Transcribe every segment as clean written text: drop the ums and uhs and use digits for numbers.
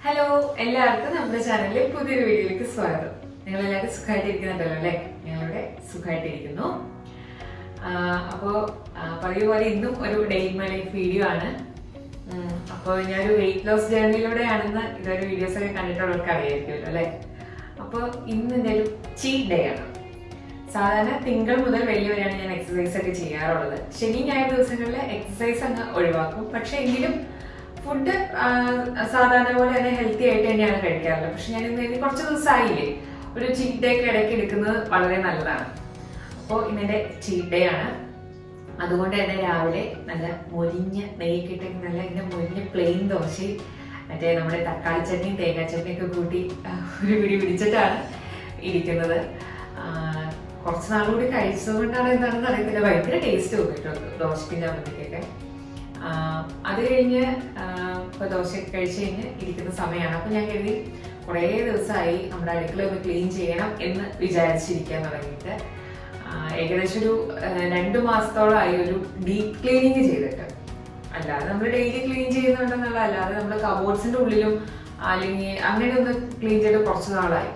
Hello, എല്ലാവർക്കും നമ്മുടെ ചാനലിലെ പുതിയൊരു വീഡിയോയിലേക്ക് സ്വാഗതം. നിങ്ങളെല്ലാവരും സുഖമായിട്ടിരിക്കുന്നുണ്ടല്ലോ അല്ലേ? ഞങ്ങളിവിടെ സുഖമായിട്ടിരിക്കുന്നു. അപ്പോൾ പതിവ് പോലെ ഇന്നും ഒരു day in my life video ആണ്. അപ്പോൾ ഞാനൊരു വെയിറ്റ് ലോസ് ജേർണിയിലൂടെയാണെന്ന് ഇതൊരു വീഡിയോസൊക്കെ കണ്ടിട്ടുള്ളവർക്ക് അറിയായിരിക്കുമല്ലോ അല്ലേ? അപ്പോൾ ഇന്ന് എൻ്റെ ഒരു ചീറ്റ് ഡേ ആണ്. സാധാരണ തിങ്കൾ മുതൽ വെള്ളി വരെയാണ് ഞാൻ എക്സസൈസ് ഒക്കെ ചെയ്യാറുള്ളത്. ശനി ഞായർ ദിവസങ്ങളിൽ എക്സസൈസ് അങ്ങ് ഒഴിവാക്കും. പക്ഷെ എങ്കിലും ഫുഡ് സാധാരണ പോലെ തന്നെ ഹെൽത്തി ആയിട്ട് തന്നെയാണ് കഴിക്കാറുള്ളത്. പക്ഷെ ഞാൻ ഇന്ന് കുറച്ച് ദിവസമായില്ലേ ഒരു ചീറ്റ് ഡേ ഒക്കെ ഇടയ്ക്ക് എടുക്കുന്നത് വളരെ നല്ലതാണ്. അപ്പോൾ ഇന്നെൻ്റെ ചീറ്റ് ഡേ ആണ്. അതുകൊണ്ട് തന്നെ രാവിലെ നല്ല മൊരിഞ്ഞ നെയ്യൊക്കെ ഇട്ടെങ്കിൽ നല്ല ഇങ്ങനെ മൊരിഞ്ഞ പ്ലെയിൻ ദോശയും മറ്റേ നമ്മുടെ തക്കാളി ചട്നിയും തേങ്ങാ ചട്നിയൊക്കെ കൂട്ടി ഒരു പിടിച്ചിട്ടാണ് ഇരിക്കുന്നത്. കുറച്ച് നാളുകൂടി കഴിച്ചതുകൊണ്ടാണ് എന്താണെന്ന് അറിയത്തില്ല, ഭയങ്കര ടേസ്റ്റ് തോന്നിയിട്ടുണ്ട് ദോശയ്ക്കും ചമ്മന്തിക്കൊക്കെ. അത് കഴിഞ്ഞ് ഇപ്പോൾ ദോശയൊക്കെ കഴിച്ച് കഴിഞ്ഞ് ഇരിക്കുന്ന സമയമാണ്. അപ്പോൾ ഞാൻ കരുതി കുറേ ദിവസമായി നമ്മുടെ അടുക്കള ഒന്ന് ക്ലീൻ ചെയ്യണം എന്ന് വിചാരിച്ചിരിക്കാൻ തുടങ്ങിയിട്ട്. ഏകദേശം ഒരു 2 മാസത്തോളമായി ഒരു ഡീപ്പ് ക്ലീനിങ് ചെയ്തിട്ട്. അല്ലാതെ നമ്മൾ ഡെയിലി ക്ലീൻ ചെയ്യുന്നുണ്ടെന്നുള്ള, അല്ലാതെ നമ്മൾ കബോർഡ്സിൻ്റെ ഉള്ളിലും അല്ലെങ്കിൽ അങ്ങനെ ഒന്ന് ക്ലീൻ ചെയ്ത് കുറച്ച് നാളായി.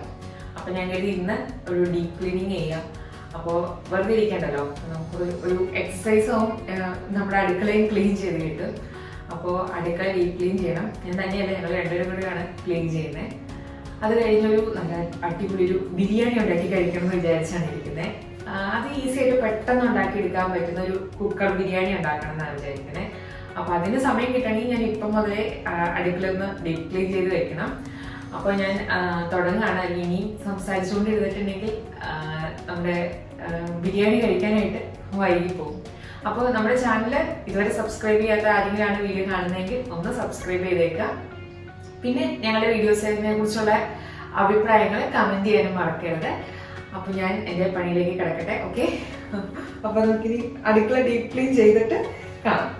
അപ്പം ഞാൻ കരുതി ഇന്ന് ഒരു ഡീപ്പ് ക്ലീനിങ് ചെയ്യാം. അപ്പോൾ വെറുതെ ഇരിക്കണ്ടല്ലോ, നമുക്ക് ഒരു എക്സസൈസ് ആവും, നമ്മുടെ അടുക്കളയും ക്ലീൻ ചെയ്ത് കിട്ടും. അപ്പോൾ അടുക്കള ഡീപ്പ് ക്ലീൻ ചെയ്യണം. ഞാൻ തന്നെയല്ല, ഞങ്ങൾ രണ്ടുപേരും കൂടിയാണ് ക്ലീൻ ചെയ്യുന്നത്. അത് കഴിഞ്ഞൊരു നല്ല അടിപൊളി ഒരു ബിരിയാണി ഉണ്ടാക്കി കഴിക്കണം എന്ന് വിചാരിച്ചാണ് ഇരിക്കുന്നത്. അത് ഈസി ആയിട്ട് പെട്ടെന്ന് ഉണ്ടാക്കിയെടുക്കാൻ പറ്റുന്ന ഒരു കുക്കർ ബിരിയാണി ഉണ്ടാക്കണം എന്നാണ് വിചാരിക്കുന്നത്. അപ്പോൾ അതിന് സമയം കിട്ടണമെങ്കിൽ ഞാൻ ഇപ്പം മുതലേ അടുക്കള ഒന്ന് ഡീപ്പ് ക്ലീൻ ചെയ്ത് വെക്കണം. അപ്പോൾ ഞാൻ തുടങ്ങുകയാണ്. ഇനി സംസാരിച്ചുകൊണ്ടിരുന്നിട്ടുണ്ടെങ്കിൽ നമ്മുടെ ബിരിയാണി കഴിക്കാനായിട്ട് വൈകി പോകും. അപ്പോൾ നമ്മുടെ ചാനൽ ഇതുവരെ സബ്സ്ക്രൈബ് ചെയ്യാത്ത ആരെങ്കിലാണ് വീഡിയോ കാണുന്നതെങ്കിൽ ഒന്ന് സബ്സ്ക്രൈബ് ചെയ്തേക്കുക. പിന്നെ ഞങ്ങളുടെ വീഡിയോസിനെ കുറിച്ചുള്ള അഭിപ്രായങ്ങൾ കമൻറ്റ് ചെയ്യാനും മറക്കരുത്. അപ്പോൾ ഞാൻ എൻ്റെ പണിയിലേക്ക് കിടക്കട്ടെ. ഓക്കെ, അപ്പോൾ നമുക്കിനി അടുക്കള ഡീപ്പ് ക്ലീൻ ചെയ്തിട്ട് കാണാം.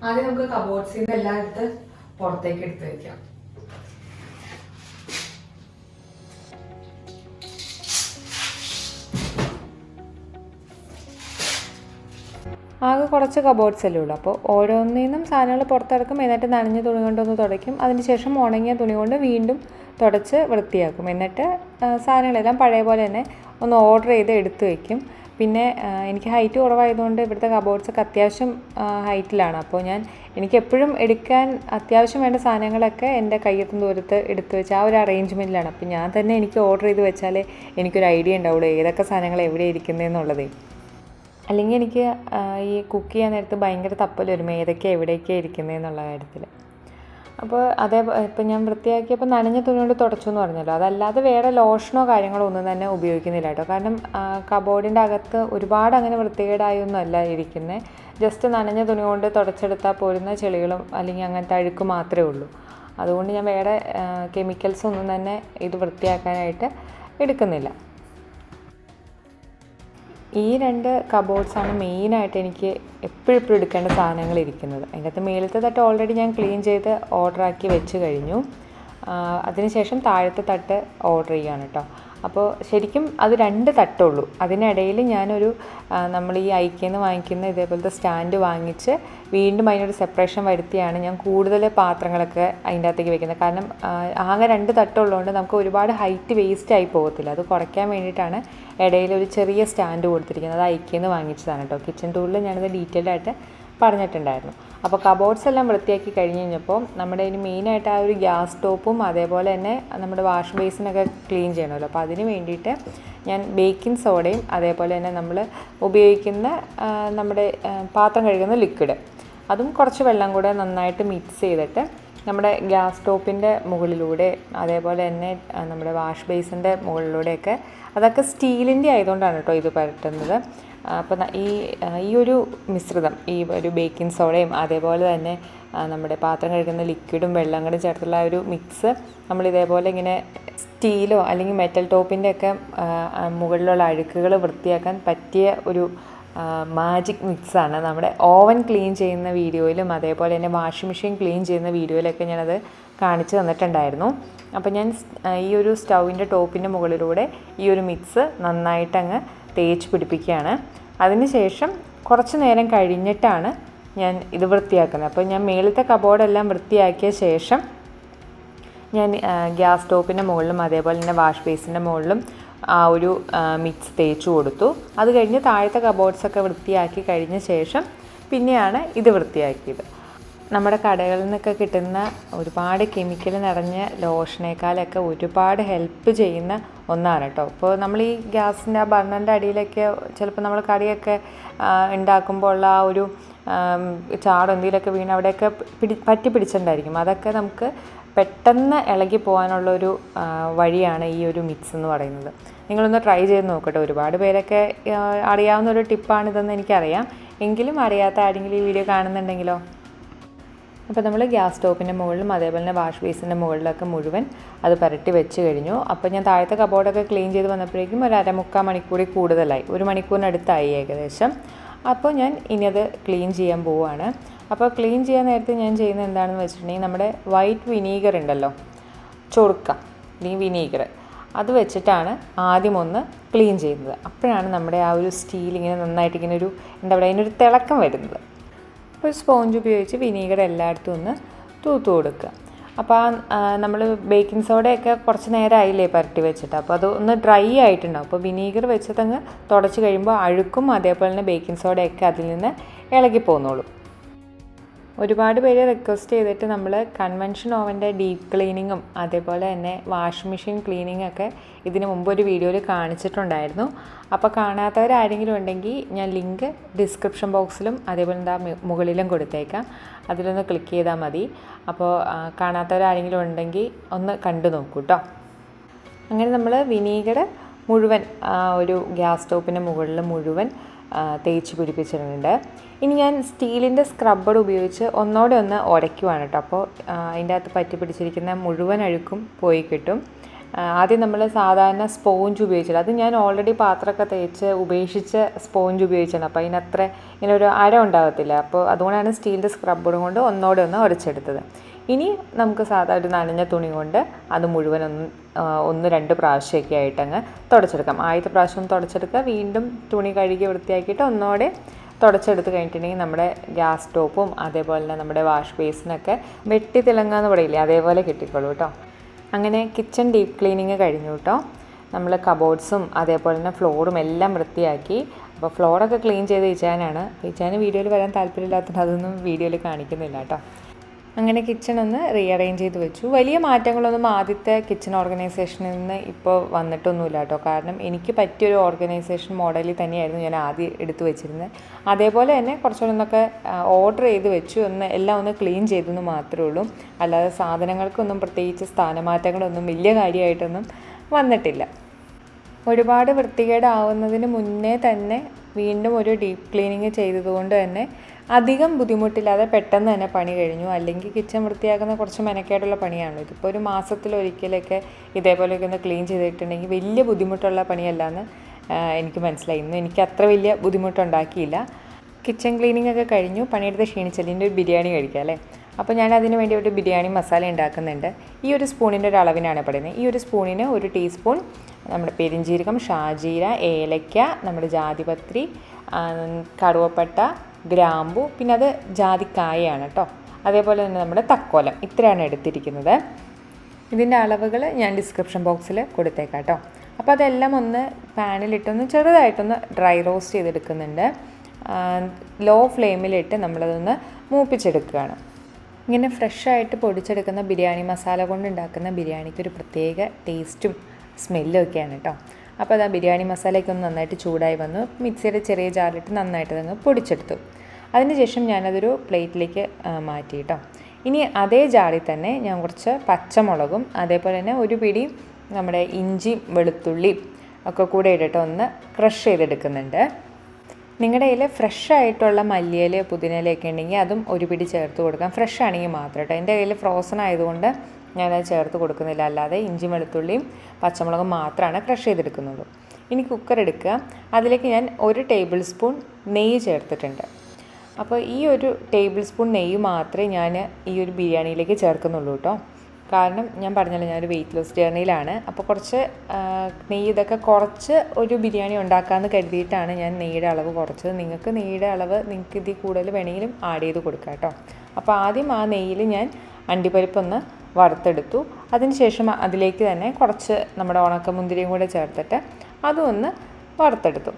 ആദ്യം നമുക്ക് കബോർഡ്സിൽ നിന്ന് എല്ലാം എടുത്ത് പുറത്തേക്ക് എടുത്ത് വെക്കാം. ആകെ കുറച്ച് കബോർഡ്സ് അല്ലേ ഉള്ളൂ. അപ്പോൾ ഓരോന്നിൽ നിന്നും സാധനങ്ങൾ പുറത്തിറക്കും. എന്നിട്ട് നനഞ്ഞ തുണി കൊണ്ടൊന്ന് തുടയ്ക്കും. അതിനുശേഷം ഉണങ്ങിയ തുണി കൊണ്ട് വീണ്ടും തുടച്ച് വൃത്തിയാക്കും. എന്നിട്ട് സാധനങ്ങളെല്ലാം പഴയ പോലെ തന്നെ ഒന്ന് ഓർഡർ ചെയ്ത് എടുത്ത് വയ്ക്കും. പിന്നെ എനിക്ക് ഹൈറ്റ് കുറവായതുകൊണ്ട് ഇവിടുത്തെ കബോർഡ്സൊക്കെ അത്യാവശ്യം ഹൈറ്റിലാണ്. അപ്പോൾ എനിക്ക് എപ്പോഴും എടുക്കാൻ അത്യാവശ്യം വേണ്ട സാധനങ്ങളൊക്കെ എൻ്റെ കയ്യെത്തും ദൂരത്ത് എടുത്ത് വെച്ച് ആ ഒരു അറേഞ്ച്മെൻറ്റിലാണ്. അപ്പോൾ ഞാൻ തന്നെ എനിക്ക് ഓർഡർ ചെയ്ത് വെച്ചാലേ എനിക്കൊരു ഐഡിയ ഉണ്ടാവുള്ളൂ ഏതൊക്കെ സാധനങ്ങൾ എവിടെ ഇരിക്കുന്നതെന്നുള്ളതേ. അല്ലെങ്കിൽ എനിക്ക് ഈ കുക്ക് ചെയ്യാൻ നേരത്ത് ഭയങ്കര തപ്പൽ വരും ഏതൊക്കെയാണ് എവിടെയൊക്കെയാണ് ഇരിക്കുന്നതെന്നുള്ള കാര്യത്തിൽ. അപ്പോൾ ഇപ്പം ഞാൻ വൃത്തിയാക്കിയപ്പോൾ നനഞ്ഞ തുണി കൊണ്ട് തുടച്ചു എന്ന് പറഞ്ഞല്ലോ. അതല്ലാതെ വേറെ ലോഷനോ കാര്യങ്ങളോ ഒന്നും തന്നെ ഉപയോഗിക്കുന്നില്ല കേട്ടോ. കാരണം കബോർഡിൻ്റെ അകത്ത് ഒരുപാട് അങ്ങനെ വൃത്തികേടായൊന്നും അല്ല ഇരിക്കുന്നത്. ജസ്റ്റ് നനഞ്ഞ തുണി കൊണ്ട് തുടച്ചെടുത്താൽ പോരുന്ന ചെളികളും അല്ലെങ്കിൽ അങ്ങനത്തെ അഴുക്ക് മാത്രമേ ഉള്ളൂ. അതുകൊണ്ട് ഞാൻ വേറെ കെമിക്കൽസ് ഒന്നും തന്നെ ഇത് വൃത്തിയാക്കാനായിട്ട് എടുക്കുന്നില്ല. ഈ 2 കബോർഡ്സാണ് മെയിനായിട്ട് എനിക്ക് എപ്പോഴും എടുക്കേണ്ട സാധനങ്ങൾ ഇരിക്കുന്നത്. അതിൻ്റെ അകത്ത് മേലത്തെ തട്ട് ഓൾറെഡി ഞാൻ ക്ലീൻ ചെയ്ത് ഓർഡറാക്കി വെച്ച് കഴിഞ്ഞു. അതിനുശേഷം താഴത്തെ തട്ട് ഓർഡർ ചെയ്യുകയാണ് കേട്ടോ. അപ്പോൾ ശരിക്കും അത് 2 തട്ടുള്ളൂ. അതിനിടയിൽ ഞാനൊരു നമ്മൾ ഈ ഐക്യയിൽ നിന്ന് വാങ്ങിക്കുന്ന ഇതേപോലത്തെ സ്റ്റാൻഡ് വാങ്ങിച്ച് വീണ്ടും അതിനൊരു സെപ്പറേഷൻ വരുത്തിയാണ് ഞാൻ കൂടുതൽ പാത്രങ്ങളൊക്കെ അതിൻ്റെ അകത്തേക്ക് വെക്കുന്നത്. കാരണം ആകെ 2 തട്ടുള്ളതുകൊണ്ട് നമുക്ക് ഒരുപാട് ഹൈറ്റ് വേസ്റ്റ് ആയി പോകത്തില്ല. അത് കുറയ്ക്കാൻ വേണ്ടിയിട്ടാണ് ഇടയിൽ ഒരു ചെറിയ സ്റ്റാൻഡ് കൊടുത്തിരിക്കുന്നത്. അത് ഐക്യയിൽ നിന്ന് വാങ്ങിച്ചതാണ് കേട്ടോ. കിച്ചൺ ടൂറിൽ ഞാനത് ഡീറ്റെയിൽഡ് ആയിട്ട് പറഞ്ഞിട്ടുണ്ടായിരുന്നു. അപ്പോൾ കബോർഡ്സ് എല്ലാം വൃത്തിയാക്കി കഴിഞ്ഞ് കഴിഞ്ഞപ്പോൾ നമ്മുടെ ഇതിന് മെയിനായിട്ട് ആ ഒരു ഗ്യാസ് സ്റ്റോപ്പും അതേപോലെ തന്നെ നമ്മുടെ വാഷ് ബേസിനൊക്കെ ക്ലീൻ ചെയ്യണമല്ലോ. അപ്പോൾ അതിന് വേണ്ടിയിട്ട് ഞാൻ ബേക്കിംഗ് സോഡയും അതേപോലെ തന്നെ നമ്മൾ ഉപയോഗിക്കുന്ന നമ്മുടെ പാത്രം കഴുകുന്ന ലിക്വിഡ് അതും കുറച്ച് വെള്ളം കൂടെ നന്നായിട്ട് മിക്സ് ചെയ്തിട്ട് നമ്മുടെ ഗ്യാസ് സ്റ്റോപ്പിൻ്റെ മുകളിലൂടെ അതേപോലെ തന്നെ നമ്മുടെ വാഷ് ബേസിൻ്റെ മുകളിലൂടെയൊക്കെ, അതൊക്കെ സ്റ്റീലിൻ്റെ ആയതുകൊണ്ടാണ് കേട്ടോ ഇത് പരട്ടുന്നത്. അപ്പോൾ ഈ ഒരു മിശ്രിതം, ഈ ഒരു ബേക്കിംഗ് സോഡയും അതേപോലെ തന്നെ നമ്മുടെ പാത്രം കഴുകുന്ന ലിക്വിഡും വെള്ളം കൂടി ചേർത്തുള്ള ഒരു മിക്സ് നമ്മളിതേപോലെ ഇങ്ങനെ സ്റ്റീലോ അല്ലെങ്കിൽ മെറ്റൽ ടോപ്പിൻ്റെ ഒക്കെ മുകളിലുള്ള അഴുക്കുകൾ വൃത്തിയാക്കാൻ പറ്റിയ ഒരു മാജിക് മിക്സാണ്. നമ്മുടെ ഓവൻ ക്ലീൻ ചെയ്യുന്ന വീഡിയോയിലും അതേപോലെ തന്നെ വാഷിംഗ് മെഷീൻ ക്ലീൻ ചെയ്യുന്ന വീഡിയോയിലൊക്കെ ഞാനത് കാണിച്ചു തന്നിട്ടുണ്ടായിരുന്നു. അപ്പോൾ ഞാൻ ഈ ഒരു സ്റ്റൗവിൻ്റെ ടോപ്പിൻ്റെ മുകളിലൂടെ ഈ ഒരു മിക്സ് നന്നായിട്ടങ്ങ് തേച്ച് പിടിപ്പിക്കുകയാണ്. അതിനുശേഷം കുറച്ച് നേരം കഴിഞ്ഞിട്ടാണ് ഞാൻ ഇത് വൃത്തിയാക്കുന്നത്. അപ്പോൾ ഞാൻ മേളത്തെ കബോർഡെല്ലാം വൃത്തിയാക്കിയ ശേഷം ഞാൻ ഗ്യാസ് സ്റ്റോപ്പിൻ്റെ മുകളിലും അതേപോലെ തന്നെ വാഷ് ബേസിൻ്റെ മുകളിലും ആ ഒരു മിക്സ് തേച്ച് കൊടുത്തു. അത് കഴിഞ്ഞ് താഴത്തെ കബോർഡ്സൊക്കെ വൃത്തിയാക്കി കഴിഞ്ഞ ശേഷം പിന്നെയാണ് ഇത് വൃത്തിയാക്കിയത്. നമ്മുടെ കടകളിൽ നിന്നൊക്കെ കിട്ടുന്ന ഒരുപാട് കെമിക്കൽ നിറഞ്ഞ ലോഷനേക്കാളൊക്കെ ഒരുപാട് ഹെൽപ്പ് ചെയ്യുന്ന ഒന്നാണ് കേട്ടോ. ഇപ്പോൾ നമ്മൾ ഈ ഗ്യാസിൻ്റെ ആ ബർണറിൻ്റെ അടിയിലൊക്കെ ചിലപ്പോൾ നമ്മൾ കറിയൊക്കെ ഉണ്ടാക്കുമ്പോൾ ഉള്ള ആ ഒരു ചാട് എന്തെങ്കിലുമൊക്കെ വീണ് അവിടെയൊക്കെ പറ്റി പിടിച്ചിട്ടുണ്ടായിരിക്കും. അതൊക്കെ നമുക്ക് പെട്ടെന്ന് ഇളകി പോകാനുള്ളൊരു വഴിയാണ് ഈ ഒരു മിക്സ് എന്ന് പറയുന്നത്. നിങ്ങളൊന്ന് ട്രൈ ചെയ്ത് നോക്കട്ടെ. ഒരുപാട് പേരൊക്കെ അറിയാവുന്നൊരു ടിപ്പാണിതെന്ന് എനിക്കറിയാം. എങ്കിലും അറിയാത്ത ആരെങ്കിലും ഈ വീഡിയോ കാണുന്നുണ്ടെങ്കിലോ. അപ്പോൾ നമ്മൾ ഗ്യാസ് സ്റ്റോപ്പിൻ്റെ മുകളിലും അതേപോലെ തന്നെ വാഷ് ബേസിൻ്റെ മുകളിലൊക്കെ മുഴുവൻ അത് പുരട്ടി വെച്ച് കഴിഞ്ഞു. അപ്പോൾ ഞാൻ താഴത്തെ കബോർഡൊക്കെ ക്ലീൻ ചെയ്ത് വന്നപ്പോഴേക്കും ഒരു 1/4 മണിക്കൂർ കൂടുതലായി, 1 മണിക്കൂറിനടുത്തായി ഏകദേശം. അപ്പോൾ ഞാൻ ഇനി അത് ക്ലീൻ ചെയ്യാൻ പോവുകയാണ്. അപ്പോൾ ക്ലീൻ ചെയ്യാൻ നേരത്തെ ഞാൻ ചെയ്യുന്നത് എന്താണെന്ന് വെച്ചിട്ടുണ്ടെങ്കിൽ നമ്മുടെ വൈറ്റ് വിനീഗർ ഉണ്ടല്ലോ, ചൊറുക്ക അല്ലെങ്കിൽ വിനീഗർ, അത് വെച്ചിട്ടാണ് ആദ്യം ഒന്ന് ക്ലീൻ ചെയ്യുന്നത്. അപ്പോഴാണ് നമ്മുടെ ആ ഒരു സ്റ്റീൽ ഇങ്ങനെ നന്നായിട്ട് ഇങ്ങനെ ഒരു എന്താ പറയുക അതിനൊരു തിളക്കം വരുന്നത്. അപ്പോൾ സ്പോഞ്ച് ഉപയോഗിച്ച് വിനീഗർ എല്ലായിടത്തും ഒന്ന് തൂത്ത് കൊടുക്കുക. അപ്പോൾ നമ്മൾ ബേക്കിംഗ് സോഡയൊക്കെ കുറച്ച് നേരമായില്ലേ പുരട്ടി വെച്ചിട്ട്, അപ്പോൾ അത് ഒന്ന് ഡ്രൈ ആയിട്ടുണ്ടാവും. അപ്പോൾ വിനീഗർ വെച്ചിട്ടങ്ങ് തുടച്ച് കഴിയുമ്പോൾ അഴുക്കും അതേപോലെ തന്നെ ബേക്കിംഗ് സോഡയൊക്കെ അതിൽ നിന്ന് ഇളകി പോന്നോളും. ഒരുപാട് പേര് റിക്വസ്റ്റ് ചെയ്തിട്ട് നമ്മൾ കൺവെൻഷൻ ഓവൻ്റെ ഡീപ്പ് ക്ലീനിങ്ങും അതേപോലെ തന്നെ വാഷിംഗ് മെഷീൻ ക്ലീനിങ്ങൊക്കെ ഇതിന് മുമ്പ് ഒരു വീഡിയോയിൽ കാണിച്ചിട്ടുണ്ടായിരുന്നു. അപ്പോൾ കാണാത്തവരാരെങ്കിലും ഉണ്ടെങ്കിൽ ഞാൻ ലിങ്ക് ഡിസ്ക്രിപ്ഷൻ ബോക്സിലും അതേപോലെ എന്താ മുകളിലും കൊടുത്തേക്കാം. അതിലൊന്ന് ക്ലിക്ക് ചെയ്താൽ മതി. അപ്പോൾ കാണാത്തവരാരെങ്കിലും ഉണ്ടെങ്കിൽ ഒന്ന് കണ്ടു നോക്കൂ കേട്ടോ. അങ്ങനെ നമ്മൾ വിനീഗർ മുഴുവൻ ഒരു ഗ്യാസ് സ്റ്റോപ്പിൻ്റെ മുകളിൽ മുഴുവൻ തേച്ച് പിടിപ്പിച്ചിട്ടുണ്ട്. ഇനി ഞാൻ സ്റ്റീലിൻ്റെ സ്ക്രബ്ബർ ഉപയോഗിച്ച് ഒന്നോടെ ഒന്ന് ഉരയ്ക്കുവാണ് കേട്ടോ. അപ്പോൾ അതിൻ്റെ അകത്ത് പറ്റി പിടിച്ചിരിക്കുന്ന മുഴുവൻ അഴുക്കും പോയി കിട്ടും. ആദ്യം നമ്മൾ സാധാരണ സ്പോഞ്ച് ഉപയോഗിച്ചിട്ട്, അത് ഞാൻ ഓൾറെഡി പാത്രമൊക്കെ തേച്ച് ഉപേക്ഷിച്ച സ്പോഞ്ച് ഉപയോഗിച്ചാണ്. അപ്പോൾ അതിനത്ര ഇങ്ങനെ ഒരു അര ഉണ്ടാകത്തില്ല. അപ്പോൾ അതുകൊണ്ടാണ് സ്റ്റീലിൻ്റെ സ്ക്രബ്ബറും കൊണ്ട് ഒന്നോടെ ഒന്ന് ഉരച്ചെടുത്തത്. ഇനി നമുക്ക് സാധാരണ ഒരു നനഞ്ഞ തുണി കൊണ്ട് അത് മുഴുവൻ 1-2 പ്രാവശ്യമൊക്കെ ആയിട്ടങ്ങ് തുടച്ചെടുക്കാം. ആദ്യത്തെ പ്രാവശ്യം തുടച്ചെടുക്കുക, വീണ്ടും തുണി കഴുകി വൃത്തിയാക്കിയിട്ട് ഒന്നോടെ തുടച്ചെടുത്ത് കഴിഞ്ഞിട്ടുണ്ടെങ്കിൽ നമ്മുടെ ഗ്യാസ് സ്റ്റോപ്പും അതേപോലെ തന്നെ നമ്മുടെ വാഷ് ബേസിനൊക്കെ വെട്ടി തിളങ്ങാന്ന് പറയില്ലേ, അതേപോലെ കിട്ടിക്കോളൂ കേട്ടോ. അങ്ങനെ കിച്ചൺ ഡീപ്പ് ക്ലീനിങ് കഴിഞ്ഞു കേട്ടോ. നമ്മൾ കബോർഡ്സും അതേപോലെ തന്നെ ഫ്ലോറും എല്ലാം വൃത്തിയാക്കി. അപ്പോൾ ഫ്ലോറൊക്കെ ക്ലീൻ ചെയ്ത് ഇച്ചാനാണ്. ഇച്ചാന് വീഡിയോയിൽ വരാൻ താല്പര്യമില്ലാത്തതുകൊണ്ട് അതൊന്നും വീഡിയോയിൽ കാണിക്കുന്നില്ല കേട്ടോ. അങ്ങനെ കിച്ചൺ ഒന്ന് റീഅറേഞ്ച് ചെയ്ത് വെച്ചു. വലിയ മാറ്റങ്ങളൊന്നും ആദ്യത്തെ കിച്ചൺ ഓർഗനൈസേഷനിൽ നിന്ന് ഇപ്പോൾ വന്നിട്ടൊന്നുമില്ല കേട്ടോ. കാരണം എനിക്ക് പറ്റിയൊരു ഓർഗനൈസേഷൻ മോഡലിൽ തന്നെയായിരുന്നു ഞാൻ ആദ്യം എടുത്തു വെച്ചിരുന്നത്. അതേപോലെ തന്നെ കുറച്ചുകൂടെ ഓർഡർ ചെയ്ത് വെച്ചു, എല്ലാം ഒന്ന് ക്ലീൻ ചെയ്തെന്ന് മാത്രമേ ഉള്ളൂ. അല്ലാതെ സാധനങ്ങൾക്കൊന്നും പ്രത്യേകിച്ച് സ്ഥാനമാറ്റങ്ങളൊന്നും വലിയ കാര്യമായിട്ടൊന്നും വന്നിട്ടില്ല. ഒരുപാട് വൃത്തികേടാവുന്നതിന് മുന്നേ തന്നെ വീണ്ടും ഒരു ഡീപ്പ് ക്ലീനിങ് ചെയ്തതുകൊണ്ട് തന്നെ അധികം ബുദ്ധിമുട്ടില്ലാതെ പെട്ടെന്ന് തന്നെ പണി കഴിഞ്ഞു. അല്ലെങ്കിൽ കിച്ചൺ വൃത്തിയാക്കുന്ന കുറച്ച് മെനക്കേടുള്ള പണിയാണ്. ഇതിപ്പോൾ ഒരു മാസത്തിലൊരിക്കലൊക്കെ ഇതേപോലെയൊക്കെ ഒന്ന് ക്ലീൻ ചെയ്തിട്ടുണ്ടെങ്കിൽ വലിയ ബുദ്ധിമുട്ടുള്ള പണിയല്ലാന്ന് എനിക്ക് മനസ്സിലായി. ഇന്ന് എനിക്ക് അത്ര വലിയ ബുദ്ധിമുട്ടുണ്ടാക്കിയില്ല. കിച്ചൺ ക്ലീനിങ് ഒക്കെ കഴിഞ്ഞു, പണിയെടുത്ത് ക്ഷീണിച്ചല്ലേ, ഒരു ബിരിയാണി കഴിക്കാം അല്ലേ. അപ്പോൾ ഞാൻ അതിന് വേണ്ടി ഒരു ബിരിയാണി മസാല ഉണ്ടാക്കുന്നുണ്ട്. ഈ ഒരു സ്പൂണിൻ്റെ ഒരു അളവിനാണ് പറയുന്നത്. ഈ ഒരു സ്പൂണിന് 1 ടീസ്പൂൺ നമ്മുടെ പെരിഞ്ജീരകം, ഷാജീര, ഏലക്ക, നമ്മുടെ ജാതിപത്രി, കറുവപ്പട്ട, ഗ്രാമ്പു, പിന്നെ അത് ജാതിക്കായാണ് കേട്ടോ. അതേപോലെ തന്നെ നമ്മുടെ തക്കോലം, ഇത്രയാണ് എടുത്തിരിക്കുന്നത്. ഇതിൻ്റെ അളവുകൾ ഞാൻ ഡിസ്ക്രിപ്ഷൻ ബോക്സിൽ കൊടുത്തേക്കാം കേട്ടോ. അപ്പോൾ അതെല്ലാം ഒന്ന് പാനിലിട്ടൊന്ന് ചെറുതായിട്ടൊന്ന് ഡ്രൈ റോസ്റ്റ് ചെയ്തെടുക്കുന്നുണ്ട്. ലോ ഫ്ലെയിമിലിട്ട് നമ്മളതൊന്ന് മൂപ്പിച്ചെടുക്കുകയാണ്. ഇങ്ങനെ ഫ്രഷായിട്ട് പൊടിച്ചെടുക്കുന്ന ബിരിയാണി മസാല കൊണ്ട് ഉണ്ടാക്കുന്ന ബിരിയാണിക്ക് ഒരു പ്രത്യേക ടേസ്റ്റും സ്മെല്ലും ഒക്കെയാണ് കേട്ടോ. അപ്പോൾ അത് ആ ബിരിയാണി മസാലയൊക്കെ ഒന്ന് നന്നായിട്ട് ചൂടായി വന്നു. മിക്സിയുടെ ചെറിയ ജാറിലിട്ട് നന്നായിട്ട് അങ്ങ് പൊടിച്ചെടുത്തു. അതിനുശേഷം ഞാനതൊരു പ്ലേറ്റിലേക്ക് മാറ്റി കേട്ടോ. ഇനി അതേ ജാറിൽ തന്നെ ഞാൻ കുറച്ച് പച്ചമുളകും അതേപോലെ തന്നെ ഒരു പിടി നമ്മുടെ ഇഞ്ചിയും വെളുത്തുള്ളിയും ഒക്കെ കൂടെ ഇട്ടിട്ട് ഒന്ന് ക്രഷ് ചെയ്തെടുക്കുന്നുണ്ട്. നിങ്ങളുടെ കയ്യിൽ ഫ്രഷായിട്ടുള്ള മല്ലിയില പുതിനയിലയൊക്കെ ഉണ്ടെങ്കിൽ അതും ഒരു പിടി ചേർത്ത് കൊടുക്കാം. ഫ്രഷ് ആണെങ്കിൽ മാത്രം കേട്ടോ. എൻ്റെ കയ്യിൽ ഫ്രോസൺ ആയതുകൊണ്ട് ഞാനത് ചേർത്ത് കൊടുക്കുന്നില്ല. അല്ലാതെ ഇഞ്ചി വെളുത്തുള്ളിയും പച്ചമുളകും മാത്രമാണ് ക്രഷ് ചെയ്തെടുക്കുന്നുള്ളൂ. ഇനി കുക്കർ എടുക്കുക, അതിലേക്ക് ഞാൻ 1 ടേബിൾ സ്പൂൺ നെയ്യ് ചേർത്തിട്ടുണ്ട്. അപ്പോൾ ഈ 1 ടേബിൾ സ്പൂൺ നെയ്യ് മാത്രമേ ഞാൻ ഈ ഒരു ബിരിയാണിയിലേക്ക് ചേർക്കുന്നുള്ളൂ കേട്ടോ. കാരണം ഞാൻ പറഞ്ഞല്ലോ ഞാനൊരു വെയിറ്റ് ലോസ് ജേർണിയിലാണ്. അപ്പോൾ കുറച്ച് നെയ്യ് ഇതൊക്കെ കുറച്ച് ഒരു ബിരിയാണി ഉണ്ടാക്കാമെന്ന് കരുതിയിട്ടാണ് ഞാൻ നെയ്യുടെ അളവ് കുറച്ചത്. നിങ്ങൾക്ക് നെയ്യുടെ അളവ് നിങ്ങൾക്ക് ഇതിൽ കൂടുതൽ വേണമെങ്കിലും ആഡ് ചെയ്ത് കൊടുക്കാം കേട്ടോ. അപ്പോൾ ആദ്യം ആ നെയ്യിൽ ഞാൻ അണ്ടിപ്പരിപ്പൊന്ന് വറുത്തെടുത്തു. അതിനുശേഷം അതിലേക്ക് തന്നെ കുറച്ച് നമ്മുടെ ഉണക്കമുന്തിരിയും കൂടെ ചേർത്തിട്ട് അതും ഒന്ന് വറുത്തെടുത്തു.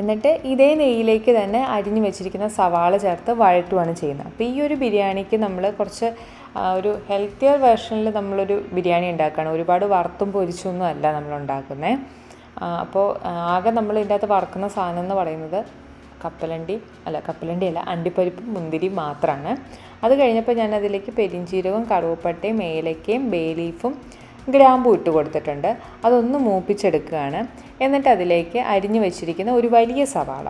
എന്നിട്ട് ഇതേ നെയ്യിലേക്ക് തന്നെ അരിഞ്ഞു വെച്ചിരിക്കുന്ന സവാള ചേർത്ത് വഴറ്റുകയാണ് ചെയ്യുന്നത്. അപ്പോൾ ഈ ഒരു ബിരിയാണിക്ക് നമ്മൾ കുറച്ച് ഒരു ഹെൽത്തിയർ വേർഷനിൽ നമ്മളൊരു ബിരിയാണി ഉണ്ടാക്കുകയാണ്. ഒരുപാട് വറുത്തും പൊരിച്ചൊന്നും അല്ല നമ്മൾ ഉണ്ടാക്കുന്നത്. അപ്പോൾ ആകെ നമ്മൾ ഇതിൻ്റെ അകത്ത് വറുക്കുന്ന സാധനം എന്ന് പറയുന്നത് കപ്പലണ്ടി അല്ല അണ്ടിപ്പരിപ്പും മുന്തിരി മാത്രമാണ്. അത് കഴിഞ്ഞപ്പോൾ ഞാൻ അതിലേക്ക് പെരിഞ്ചീരകവും കറുവപ്പട്ടയും ഏലക്കയും ബേ ലീഫും ഗ്രാമ്പും ഇട്ട് കൊടുത്തിട്ടുണ്ട്. അതൊന്ന് മൂപ്പിച്ചെടുക്കുകയാണ്. എന്നിട്ട് അതിലേക്ക് അരിഞ്ഞു വെച്ചിരിക്കുന്ന ഒരു വലിയ സവാള,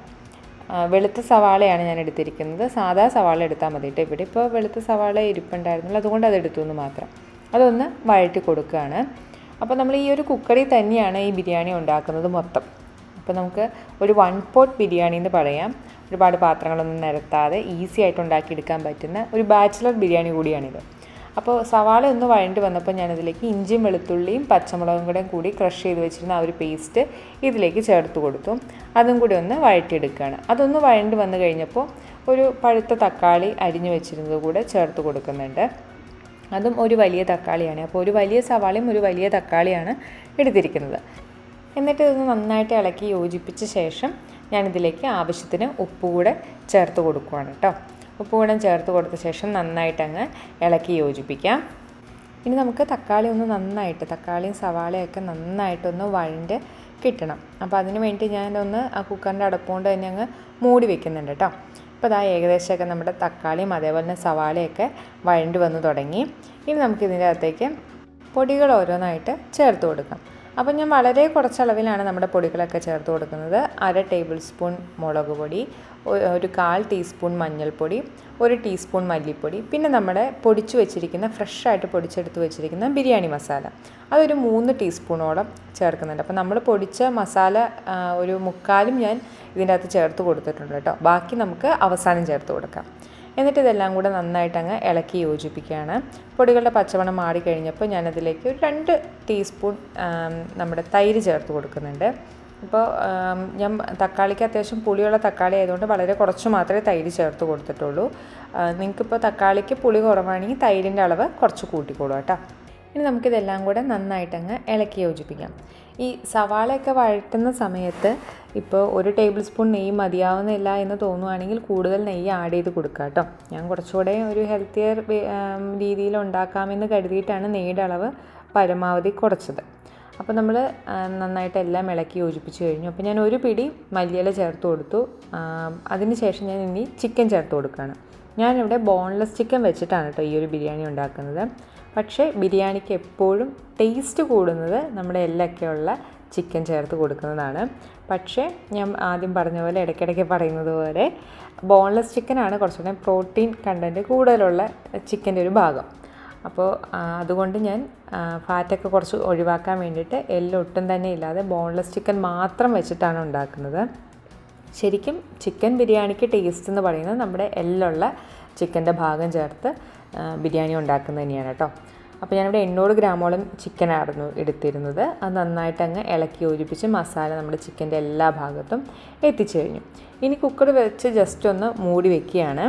വെളുത്ത സവാളയാണ് ഞാൻ എടുത്തിരിക്കുന്നത്. സാധാ സവാള എടുത്താൽ മതി കേട്ടോ. ഇവിടെ ഇപ്പോൾ വെളുത്ത സവാള ഇരിപ്പുണ്ടായിരുന്നുള്ളൂ, അതുകൊണ്ട് അതെടുത്തു എന്ന് മാത്രം. അതൊന്ന് വഴറ്റി കൊടുക്കുകയാണ്. അപ്പോൾ നമ്മൾ ഈ ഒരു കുക്കറിൽ തന്നെയാണ് ഈ ബിരിയാണി ഉണ്ടാക്കുന്നത് മൊത്തം. അപ്പോൾ നമുക്ക് ഒരു 1 പോട്ട് ബിരിയാണി എന്ന് പറയാം. ഒരുപാട് പാത്രങ്ങളൊന്നും നിരത്താതെ ഈസി ആയിട്ട് ഉണ്ടാക്കിയെടുക്കാൻ പറ്റുന്ന ഒരു ബാച്ചിലർ ബിരിയാണി കൂടിയാണിത്. അപ്പോൾ സവാള ഒന്ന് വഴണ്ടി വന്നപ്പോൾ ഞാനതിലേക്ക് ഇഞ്ചിയും വെളുത്തുള്ളിയും പച്ചമുളകും കൂടി ക്രഷ് ചെയ്ത് വെച്ചിരുന്ന ആ ഒരു പേസ്റ്റ് ഇതിലേക്ക് ചേർത്ത് കൊടുത്തു. അതും കൂടി ഒന്ന് വഴറ്റിയെടുക്കുകയാണ്. അതൊന്ന് വഴണ്ടി വന്നു കഴിഞ്ഞപ്പോൾ ഒരു പഴുത്ത തക്കാളി അരിഞ്ഞു വെച്ചിരുന്നത് കൂടെ ചേർത്ത് കൊടുക്കുന്നുണ്ട്. അതും ഒരു വലിയ തക്കാളിയാണ്. അപ്പോൾ ഒരു വലിയ സവാളയും ഒരു വലിയ തക്കാളിയാണ് എടുത്തിരിക്കുന്നത്. എന്നിട്ട് ഇതൊന്ന് നന്നായിട്ട് ഇളക്കി യോജിപ്പിച്ച ശേഷം ഞാനിതിലേക്ക് ആവശ്യത്തിന് ഉപ്പ് കൂടെ ചേർത്ത് കൊടുക്കുകയാണ് കേട്ടോ. ഉപ്പ് കൂടെ ചേർത്ത് കൊടുത്ത ശേഷം നന്നായിട്ടങ്ങ് ഇളക്കി യോജിപ്പിക്കാം. ഇനി നമുക്ക് തക്കാളിയും സവാളയൊക്കെ നന്നായിട്ടൊന്ന് വഴണ്ട് കിട്ടണം. അപ്പോൾ അതിന് വേണ്ടി ഞാനൊന്ന് ആ കുക്കറിൻ്റെ അടപ്പുകൊണ്ട് തന്നെ അങ്ങ് മൂടി വെക്കുന്നുണ്ട് കേട്ടോ. അപ്പോൾ അതാ ഏകദേശമൊക്കെ നമ്മുടെ തക്കാളിയും അതേപോലെ തന്നെ സവാളയൊക്കെ വഴണ്ട് വന്ന് തുടങ്ങി. ഇനി നമുക്കിതിൻ്റെ അകത്തേക്ക് പൊടികൾ ഓരോന്നായിട്ട് ചേർത്ത് കൊടുക്കാം. അപ്പം ഞാൻ വളരെ കുറച്ച് അളവിലാണ് നമ്മുടെ പൊടികളൊക്കെ ചേർത്ത് കൊടുക്കുന്നത്. 1/2 ടേബിൾ സ്പൂൺ മുളക് പൊടി, ഒരു 1/4 ടീസ്പൂൺ മഞ്ഞൾപ്പൊടി, 1 ടീസ്പൂൺ മല്ലിപ്പൊടി, പിന്നെ നമ്മുടെ പൊടിച്ച് വെച്ചിരിക്കുന്ന ഫ്രഷായിട്ട് പൊടിച്ചെടുത്ത് വെച്ചിരിക്കുന്ന ബിരിയാണി മസാല അതൊരു 3 ടീസ്പൂണോളം ചേർക്കുന്നുണ്ട്. അപ്പോൾ നമ്മൾ പൊടിച്ച മസാല ഒരു 3/4 ഞാൻ ഇതിൻ്റെ അകത്ത് ചേർത്ത് കൊടുത്തിട്ടുണ്ട് കേട്ടോ. ബാക്കി നമുക്ക് അവസാനം ചേർത്ത് കൊടുക്കാം. എന്നിട്ട് ഇതെല്ലാം കൂടെ നന്നായിട്ടങ്ങ് ഇളക്കി യോജിപ്പിക്കുകയാണ്. പൊടികളുടെ പച്ചമണം മാറിക്കഴിഞ്ഞപ്പോൾ ഞാനതിലേക്ക് ഒരു 2 ടീസ്പൂൺ നമ്മുടെ തൈര് ചേർത്ത് കൊടുക്കുന്നുണ്ട്. ഇപ്പോൾ ഞാൻ തക്കാളിക്ക് അത്യാവശ്യം പുളിയുള്ള തക്കാളി ആയതുകൊണ്ട് വളരെ കുറച്ച് മാത്രമേ തൈര് ചേർത്ത് കൊടുത്തിട്ടുള്ളൂ. നിങ്ങൾക്കിപ്പോൾ തക്കാളിക്ക് പുളി കുറവാണെങ്കിൽ തൈരിൻ്റെ അളവ് കുറച്ച് കൂട്ടിക്കോളൂ കേട്ടോ. ഇനി നമുക്കിതെല്ലാം കൂടെ നന്നായിട്ടങ്ങ് ഇളക്കി യോജിപ്പിക്കാം. ഈ സവാളയൊക്കെ വഴറ്റുന്ന സമയത്ത് ഇപ്പോൾ 1 ടേബിൾ സ്പൂൺ നെയ്യ് മതിയാവുന്നില്ല എന്ന് തോന്നുവാണെങ്കിൽ കൂടുതൽ നെയ്യ് ആഡ് ചെയ്ത് കൊടുക്കുക കേട്ടോ. ഞാൻ കുറച്ചുകൂടെ ഒരു ഹെൽത്തിയർ രീതിയിൽ ഉണ്ടാക്കാമെന്ന് കരുതിയിട്ടാണ് നെയ്യുടെ അളവ് പരമാവധി കുറച്ചത്. അപ്പോൾ നമ്മൾ നന്നായിട്ട് എല്ലാം ഇളക്കി യോജിപ്പിച്ച് കഴിഞ്ഞു. അപ്പോൾ ഞാൻ ഒരു പിടി മല്ലിയില ചേർത്ത് കൊടുത്തു. അതിന് ശേഷം ഞാൻ ഇനി ചിക്കൻ ചേർത്ത് കൊടുക്കുകയാണ്. ഞാനിവിടെ ബോൺലെസ് ചിക്കൻ വെച്ചിട്ടാണ് കേട്ടോ ഈ ഒരു ബിരിയാണി ഉണ്ടാക്കുന്നത്. പക്ഷേ ബിരിയാണിക്ക് എപ്പോഴും ടേസ്റ്റ് കൂടുന്നത് നമ്മുടെ എല്ലൊക്കെയുള്ള ചിക്കൻ ചേർത്ത് കൊടുക്കുന്നതാണ്. പക്ഷേ ഞാൻ ആദ്യം പറഞ്ഞ പോലെ ഇടയ്ക്കിടയ്ക്ക് പറയുന്നത് പോലെ ബോൺലെസ് ചിക്കനാണ് കുറച്ചുകൂടെ പ്രോട്ടീൻ കണ്ടൻറ്റ് കൂടുതലുള്ള ചിക്കൻ്റെ ഒരു ഭാഗം. അപ്പോൾ അതുകൊണ്ട് ഞാൻ ഫാറ്റൊക്കെ കുറച്ച് ഒഴിവാക്കാൻ വേണ്ടിയിട്ട് എല്ലാം ഒട്ടും തന്നെ ഇല്ലാതെ ബോൺലെസ് ചിക്കൻ മാത്രം വെച്ചിട്ടാണ് ഉണ്ടാക്കുന്നത്. ശരിക്കും ചിക്കൻ ബിരിയാണിക്ക് ടേസ്റ്റ് എന്ന് പറയുന്നത് നമ്മുടെ എല്ലുള്ള ചിക്കൻ്റെ ഭാഗം ചേർത്ത് ബിരിയാണി ഉണ്ടാക്കുന്നത് തന്നെയാണ് കേട്ടോ. അപ്പോൾ ഞാനിവിടെ 800 ഗ്രാമോളം ചിക്കനായിരുന്നു എടുത്തിരുന്നത്. അത് നന്നായിട്ട് അങ്ങ് ഇളക്കി യോജിപ്പിച്ച് മസാല നമ്മുടെ ചിക്കൻ്റെ എല്ലാ ഭാഗത്തും എത്തിച്ചു കഴിഞ്ഞു. ഇനി കുക്കർ വെച്ച് ജസ്റ്റ് ഒന്ന് മൂടി വെക്കുകയാണ്.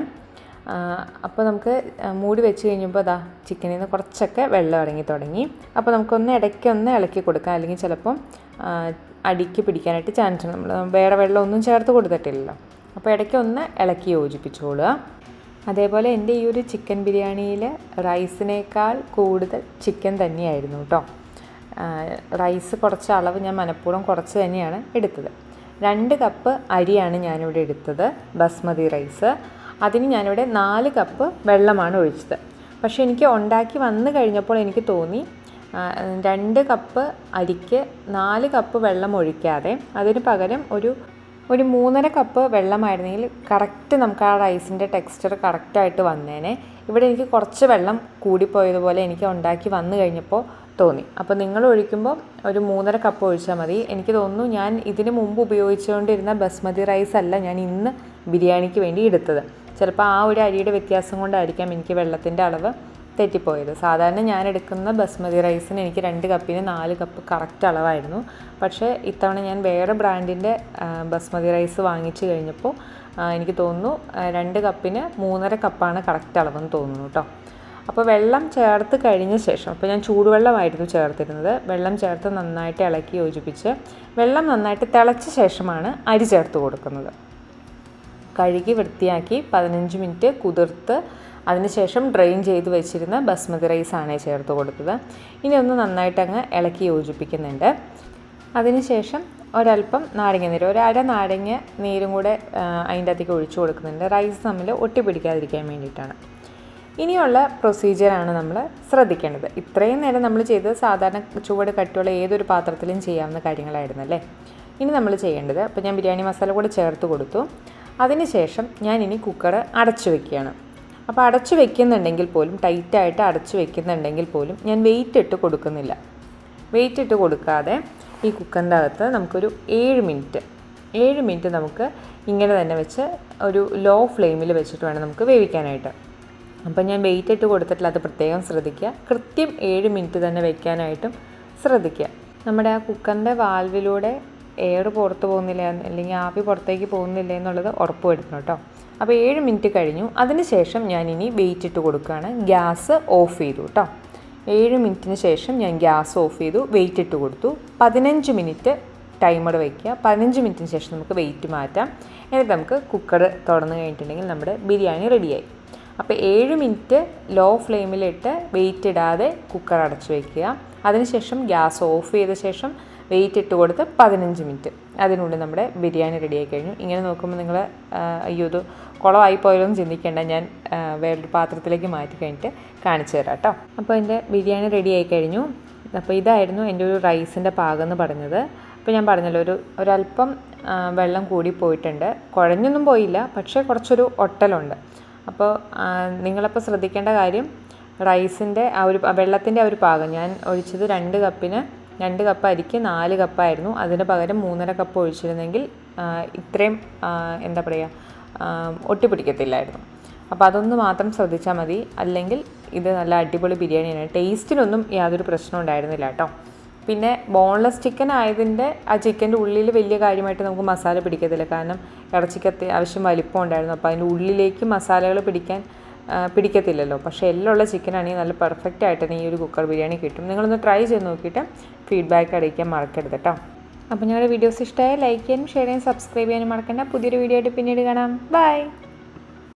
അപ്പോൾ നമുക്ക് മൂടി വെച്ച് കഴിഞ്ഞപ്പോൾ അതാ ചിക്കനിൽ നിന്ന് കുറച്ചൊക്കെ വെള്ളം ഇറങ്ങി തുടങ്ങി. അപ്പോൾ നമുക്കൊന്ന് ഇടയ്ക്കൊന്ന് ഇളക്കി കൊടുക്കാം, അല്ലെങ്കിൽ ചിലപ്പം അടിക്ക് പിടിക്കാനായിട്ട് ചാൻസ് ഉണ്ട്. നമ്മൾ വേറെ വെള്ളമൊന്നും ചേർത്ത് കൊടുത്തിട്ടില്ലല്ലോ. അപ്പോൾ ഇടയ്ക്കൊന്ന് ഇളക്കി യോജിപ്പിച്ചോളുക. അതേപോലെ എൻ്റെ ഈ ഒരു ചിക്കൻ ബിരിയാണിയിൽ റൈസിനേക്കാൾ കൂടുതൽ ചിക്കൻ തന്നെയായിരുന്നു കേട്ടോ. റൈസ് കുറച്ച് അളവ് ഞാൻ മനഃപൂർവ്വം കുറച്ച് തന്നെയാണ് എടുത്തത്. 2 കപ്പ് അരിയാണ് ഞാനിവിടെ എടുത്തത്, ബസ്മതി റൈസ്. അതിന് ഞാനിവിടെ 4 കപ്പ് വെള്ളമാണ് ഒഴിച്ചത്. പക്ഷേ എനിക്ക് ഉണ്ടാക്കി വന്നു കഴിഞ്ഞപ്പോൾ എനിക്ക് തോന്നി 2 കപ്പ് അരിക്ക് 4 കപ്പ് വെള്ളം ഒഴിക്കാതെ അതിന് പകരം ഒരു 3.5 കപ്പ് വെള്ളമായിരുന്നെങ്കിൽ കറക്റ്റ് നമുക്ക് ആ റൈസിൻ്റെ ടെക്സ്ചർ കറക്റ്റായിട്ട് വന്നേനെ. ഇവിടെ എനിക്ക് കുറച്ച് വെള്ളം കൂടിപ്പോയതുപോലെ എനിക്ക് ഉണ്ടാക്കി വന്നു കഴിഞ്ഞപ്പോൾ തോന്നി. അപ്പോൾ നിങ്ങൾ ഒഴിക്കുമ്പോൾ ഒരു 3.5 കപ്പ് ഒഴിച്ചാൽ മതി. എനിക്ക് തോന്നുന്നു ഞാൻ ഇതിന് മുമ്പ് ഉപയോഗിച്ചുകൊണ്ടിരുന്ന ബസ്മതി റൈസ് അല്ല ഞാൻ ഇന്ന് ബിരിയാണിക്ക് വേണ്ടി എടുത്തത്. ചിലപ്പോൾ ആ ഒരു അരിയുടെ വ്യത്യാസം കൊണ്ടായിരിക്കാം എനിക്ക് വെള്ളത്തിൻ്റെ അളവ് തെറ്റിപ്പോയത്. സാധാരണ ഞാൻ എടുക്കുന്ന ബസ്മതി റൈസിന് എനിക്ക് 2 കപ്പിന് 4 കപ്പ് കറക്റ്റ് അളവായിരുന്നു. പക്ഷേ ഇത്തവണ ഞാൻ വേറെ ബ്രാൻഡിൻ്റെ ബസ്മതി റൈസ് വാങ്ങിച്ചു കഴിഞ്ഞപ്പോൾ എനിക്ക് തോന്നുന്നു 2 കപ്പിന് 3.5 കപ്പാണ് കറക്റ്റ് അളവെന്ന് തോന്നുന്നു കേട്ടോ. അപ്പോൾ വെള്ളം ചേർത്ത് കഴിഞ്ഞ ശേഷം, അപ്പോൾ ഞാൻ ചൂടുവെള്ളമായിരുന്നു ചേർത്തിരുന്നത്. വെള്ളം ചേർത്ത് നന്നായിട്ട് ഇളക്കി യോജിപ്പിച്ച് വെള്ളം നന്നായിട്ട് തിളച്ച ശേഷമാണ് അരി ചേർത്ത് കൊടുക്കുന്നത്. കഴുകി വൃത്തിയാക്കി 15 മിനിറ്റ് കുതിർത്ത് അതിനുശേഷം ഡ്രെയിൻ ചെയ്ത് വെച്ചിരുന്ന ബസ്മതി റൈസാണ് ചേർത്ത് കൊടുത്തത്. ഇനി ഒന്ന് നന്നായിട്ട് അങ്ങ് ഇളക്കി യോജിപ്പിക്കുന്നുണ്ട്. അതിനുശേഷം ഒരല്പം നാരങ്ങ നീര്, 1/2 നാരങ്ങ നീരും കൂടെ അതിൻ്റെ അകത്തേക്ക് ഒഴിച്ചു കൊടുക്കുന്നുണ്ട്. റൈസ് തമ്മിൽ ഒട്ടിപ്പിടിക്കാതിരിക്കാൻ വേണ്ടിയിട്ടാണ്. ഇനിയുള്ള പ്രൊസീജിയറാണ് നമ്മൾ ശ്രദ്ധിക്കേണ്ടത്. ഇത്രയും നേരം നമ്മൾ ചെയ്തത് സാധാരണ ചുവട് കട്ടിയുള്ള ഏതൊരു പാത്രത്തിലും ചെയ്യാവുന്ന കാര്യങ്ങളായിരുന്നല്ലേ. ഇനി നമ്മൾ ചെയ്യേണ്ടത്, അപ്പോൾ ഞാൻ ബിരിയാണി മസാല കൂടെ ചേർത്ത് കൊടുത്തു. അതിനുശേഷം ഞാനിനി കുക്കർ അടച്ചു വെക്കുകയാണ്. അപ്പോൾ അടച്ചു വെക്കുന്നുണ്ടെങ്കിൽ പോലും, ടൈറ്റായിട്ട് അടച്ചു വെക്കുന്നുണ്ടെങ്കിൽ പോലും ഞാൻ വെയിറ്റ് ഇട്ട് കൊടുക്കുന്നില്ല. വെയിറ്റ് ഇട്ട് കൊടുക്കാതെ ഈ കുക്കറിൻ്റെ അകത്ത് നമുക്കൊരു 7 മിനിറ്റ് നമുക്ക് ഇങ്ങനെ തന്നെ വെച്ച് ഒരു ലോ ഫ്ലെയിമിൽ വെച്ചിട്ട് വേണം നമുക്ക് വേവിക്കാനായിട്ട്. അപ്പം ഞാൻ വെയിറ്റ് ഇട്ട് കൊടുത്തിട്ടില്ല, അത് പ്രത്യേകം ശ്രദ്ധിക്കുക. കൃത്യം 7 മിനിറ്റ് തന്നെ വെക്കാനായിട്ടും ശ്രദ്ധിക്കുക. നമ്മുടെ ആ കുക്കറിൻ്റെ വാൽവിലൂടെ എയർ പുറത്ത് പോകുന്നില്ല, അല്ലെങ്കിൽ ആവി പുറത്തേക്ക് പോകുന്നില്ല എന്നുള്ളത് ഉറപ്പ് വരുത്തണം കേട്ടോ. അപ്പോൾ 7 മിനിറ്റ് കഴിഞ്ഞു. അതിനുശേഷം ഞാനിനി വെയിറ്റ് ഇട്ട് കൊടുക്കുകയാണ്. ഗ്യാസ് ഓഫ് ചെയ്തു കേട്ടോ. 7 മിനിറ്റിന് ശേഷം ഞാൻ ഗ്യാസ് ഓഫ് ചെയ്തു, വെയിറ്റ് ഇട്ട് കൊടുത്തു. 15 മിനിറ്റ് ടൈമർ വയ്ക്കുക. 15 മിനിറ്റിന് ശേഷം നമുക്ക് വെയിറ്റ് മാറ്റാം. എന്നിട്ട് നമുക്ക് കുക്കർ തുറന്ന് കഴിഞ്ഞിട്ടുണ്ടെങ്കിൽ നമ്മുടെ ബിരിയാണി റെഡിയായി. അപ്പോൾ 7 മിനിറ്റ് ലോ ഫ്ലെയിമിലിട്ട് വെയിറ്റ് ഇടാതെ കുക്കർ അടച്ചു വയ്ക്കുക. അതിനുശേഷം ഗ്യാസ് ഓഫ് ചെയ്ത ശേഷം വെയിറ്റ് ഇട്ട് കൊടുത്ത് 15 മിനിറ്റ്, അതിനുള്ളിൽ നമ്മുടെ ബിരിയാണി റെഡിയായി കഴിഞ്ഞു. ഇങ്ങനെ നോക്കുമ്പോൾ നിങ്ങൾ അയ്യോ ഇത് കുളമായി പോയാലും ചിന്തിക്കേണ്ട, ഞാൻ വേറൊരു പാത്രത്തിലേക്ക് മാറ്റി കഴിഞ്ഞിട്ട് കാണിച്ചു തരാം കേട്ടോ. അപ്പോൾ എൻ്റെ ബിരിയാണി റെഡിയായി കഴിഞ്ഞു. അപ്പോൾ ഇതായിരുന്നു എൻ്റെ ഒരു റൈസിൻ്റെ പാകം എന്ന് പറഞ്ഞത്. അപ്പോൾ ഞാൻ പറഞ്ഞല്ലോ ഒരല്പം വെള്ളം കൂടി പോയിട്ടുണ്ട്. കുഴഞ്ഞൊന്നും പോയില്ല, പക്ഷേ കുറച്ചൊരു ഒട്ടലുണ്ട്. അപ്പോൾ നിങ്ങളപ്പോൾ ശ്രദ്ധിക്കേണ്ട കാര്യം, റൈസിൻ്റെ ആ ഒരു വെള്ളത്തിൻ്റെ ആ ഒരു പാകം, ഞാൻ ഒഴിച്ചത് 2 കപ്പ് അരിക്ക് 4 കപ്പായിരുന്നു. അതിന് പകരം 3.5 കപ്പ് ഒഴിച്ചിരുന്നെങ്കിൽ ഇത്രയും എന്താ പറയുക, ഒട്ടിപ്പിടിക്കത്തില്ലായിരുന്നു. അപ്പോൾ അതൊന്ന് മാത്രം ശ്രദ്ധിച്ചാൽ മതി. അല്ലെങ്കിൽ ഇത് നല്ല അടിപൊളി ബിരിയാണിയാണ്. ടേസ്റ്റിനൊന്നും യാതൊരു പ്രശ്നം ഉണ്ടായിരുന്നില്ല കേട്ടോ. പിന്നെ ബോൺലെസ് ചിക്കൻ ആയതിൻ്റെ ആ ചിക്കൻ്റെ ഉള്ളിൽ വലിയ കാര്യമായിട്ട് നമുക്ക് മസാല പിടിക്കത്തില്ല. കാരണം ഇറച്ചിക്ക് അത്യാവശ്യം വലിപ്പം ഉണ്ടായിരുന്നു. അപ്പോൾ അതിൻ്റെ ഉള്ളിലേക്ക് മസാലകൾ പിടിക്കത്തില്ലല്ലോ. പക്ഷേ എല്ലുള്ള ചിക്കനാണെങ്കിൽ നല്ല പെർഫെക്റ്റ് ആയിട്ട് തന്നെ ഈ ഒരു കുക്കർ ബിരിയാണി കിട്ടും. നിങ്ങളൊന്ന് ട്രൈ ചെയ്ത് നോക്കിയിട്ട് ഫീഡ്ബാക്ക് അറിയിക്കാൻ മറക്കരുത് കേട്ടോ. അപ്പോൾ ഞങ്ങളുടെ വീഡിയോസ് ഇഷ്ടമായ ലൈക്ക് ചെയ്യാനും ഷെയർ ചെയ്യാനും സബ്സ്ക്രൈബ് ചെയ്യാനും മറക്കണ്ട. പുതിയൊരു വീഡിയോ ആയിട്ട് പിന്നീട് കാണാം. ബൈ.